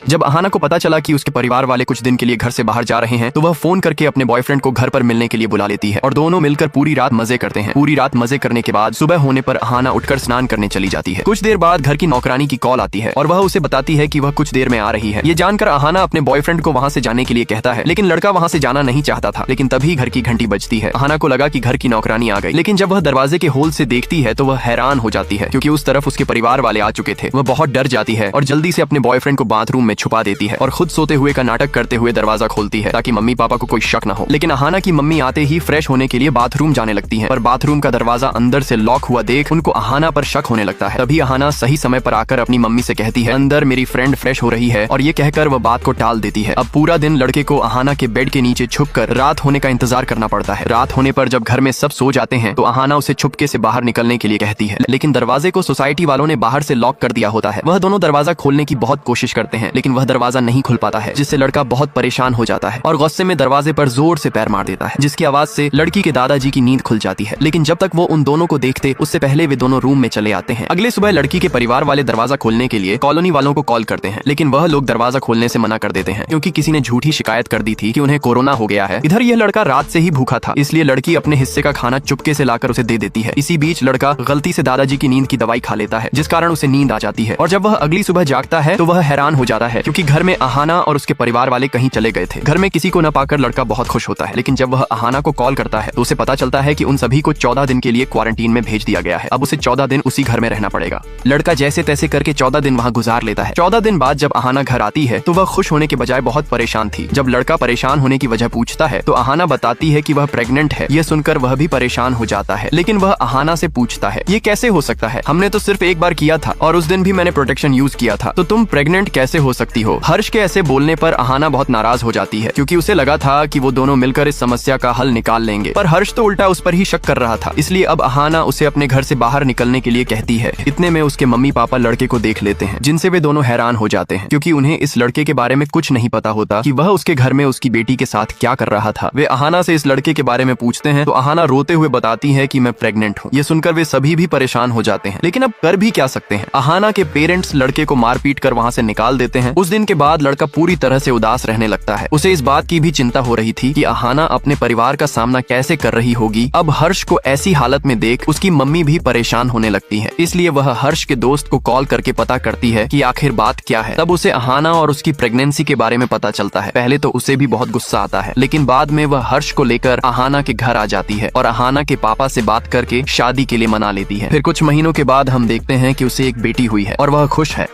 जब अहाना को पता चला कि उसके परिवार वाले कुछ दिन के लिए घर से बाहर जा रहे हैं तो वह फोन करके अपने बॉयफ्रेंड को घर पर मिलने के लिए बुला लेती है और दोनों मिलकर पूरी रात मजे करते हैं। पूरी रात मजे करने के बाद सुबह होने पर अहाना उठकर स्नान करने चली जाती है। कुछ देर बाद घर की नौकरानी की कॉल आती है और वह उसे बताती है कि वह कुछ देर में आ रही है। ये जानकर अहाना अपने बॉयफ्रेंड को वहां से जाने के लिए कहता है, लेकिन लड़का वहां से जाना नहीं चाहता था। लेकिन तभी घर की घंटी बजती है। अहाना को लगा कि घर की नौकरानी आ गई, लेकिन जब वह दरवाजे के होल से देखती है तो वह हैरान हो जाती है क्योंकि उस तरफ उसके परिवार वाले आ चुके थे। वह बहुत डर जाती है और जल्दी से अपने बॉयफ्रेंड को बाथरूम में छुपा देती है और खुद सोते हुए का नाटक करते हुए दरवाजा खोलती है ताकि मम्मी पापा को कोई शक न हो। लेकिन अहाना की मम्मी आते ही फ्रेश होने के लिए बाथरूम जाने लगती हैं, पर बाथरूम का दरवाजा अंदर से लॉक हुआ देख उनको अहाना पर शक होने लगता है। तभी अहाना सही समय पर आकर अपनी मम्मी से कहती है, अंदर मेरी फ्रेंड फ्रेश हो रही है, और ये कहकर वह बात को टाल देती है। अब पूरा दिन लड़के को अहाना के बेड के नीचे छुपकर रात होने का इंतजार करना पड़ता है। रात होने पर जब घर में सब सो जाते हैं तो अहाना उसे छुपके से बाहर निकलने के लिए कहती है, लेकिन दरवाजे को सोसाइटी वालों ने बाहर से लॉक कर दिया होता है। वह दोनों दरवाजा खोलने की बहुत कोशिश करते हैं, लेकिन वह दरवाजा नहीं खुल पाता है, जिससे लड़का बहुत परेशान हो जाता है और गुस्से में दरवाजे पर जोर से पैर मार देता है, जिसकी आवाज से लड़की के दादाजी की नींद खुल जाती है। लेकिन जब तक वो उन दोनों को देखते उससे पहले वे दोनों रूम में चले आते हैं। अगले सुबह लड़की के परिवार वाले दरवाजा खोलने के लिए कॉलोनी वालों को कॉल करते हैं, लेकिन वह लोग दरवाजा खोलने से मना कर देते हैं क्योंकि किसी ने झूठी शिकायत कर दी थी कि उन्हें कोरोना हो गया है। इधर यह लड़का रात से ही भूखा था, इसलिए लड़की अपने हिस्से का खाना चुपके से लाकर उसे दे देती है। इसी बीच लड़का गलती से दादाजी की नींद की दवाई खा लेता है, जिस कारण उसे नींद आ जाती है। और जब वह अगली सुबह जागता है तो वह हैरान हो जाता है क्योंकि घर में अहाना और उसके परिवार वाले कहीं चले गए थे। घर में किसी को न पाकर लड़का बहुत खुश होता है, लेकिन जब वह अहाना को कॉल करता है तो उसे पता चलता है कि उन सभी को 14 दिन के लिए क्वारंटीन में भेज दिया गया है। अब उसे 14 दिन उसी घर में रहना पड़ेगा। लड़का जैसे तैसे करके 14 दिन वहाँ गुजार लेता है। 14 दिन बाद जब अहाना घर आती है तो वह खुश होने के बजाय बहुत परेशान थी। जब लड़का परेशान होने की वजह पूछता है तो अहाना बताती है कि वह प्रेग्नेंट है। यह सुनकर वह भी परेशान हो जाता है, लेकिन वह अहाना से पूछता है, ये कैसे हो सकता है? हमने तो सिर्फ एक बार किया था और उस दिन भी मैंने प्रोटेक्शन यूज किया था, तो तुम प्रेग्नेंट कैसे हो सकती हो? हर्ष के ऐसे बोलने पर अहाना बहुत नाराज हो जाती है क्योंकि उसे लगा था कि वो दोनों मिलकर इस समस्या का हल निकाल लेंगे, पर हर्ष तो उल्टा उस पर ही शक कर रहा था। इसलिए अब अहाना उसे अपने घर से बाहर निकलने के लिए कहती है। इतने में उसके मम्मी पापा लड़के को देख लेते हैं, जिनसे वे दोनों हैरान हो जाते हैं क्योंकि उन्हें इस लड़के के बारे में कुछ नहीं पता होता कि वह उसके घर में उसकी बेटी के साथ क्या कर रहा था। वे अहाना से इस लड़के के बारे में पूछते हैं तो अहाना रोते हुए बताती है कि मैं प्रेग्नेंट हूँ। ये सुनकर वे सभी भी परेशान हो जाते हैं, लेकिन अब कर भी क्या सकते हैं। अहाना के पेरेंट्स लड़के को मार पीट कर वहाँ से निकाल देते हैं। उस दिन के बाद लड़का पूरी तरह से उदास रहने लगता है। उसे इस बात की भी चिंता हो रही थी कि अहाना अपने परिवार का सामना कैसे कर रही होगी। अब हर्ष को ऐसी हालत में देख उसकी मम्मी भी परेशान होने लगती है, इसलिए वह हर्ष के दोस्त को कॉल करके पता करती है कि आखिर बात क्या है। तब उसे अहाना और उसकी प्रेगनेंसी के बारे में पता चलता है। पहले तो उसे भी बहुत गुस्सा आता है, लेकिन बाद में वह हर्ष को लेकर अहाना के घर आ जाती है और अहाना के पापा से बात करके शादी के लिए मना लेती है। फिर कुछ महीनों के बाद हम देखते हैं कि उसे एक बेटी हुई है और वह खुश है।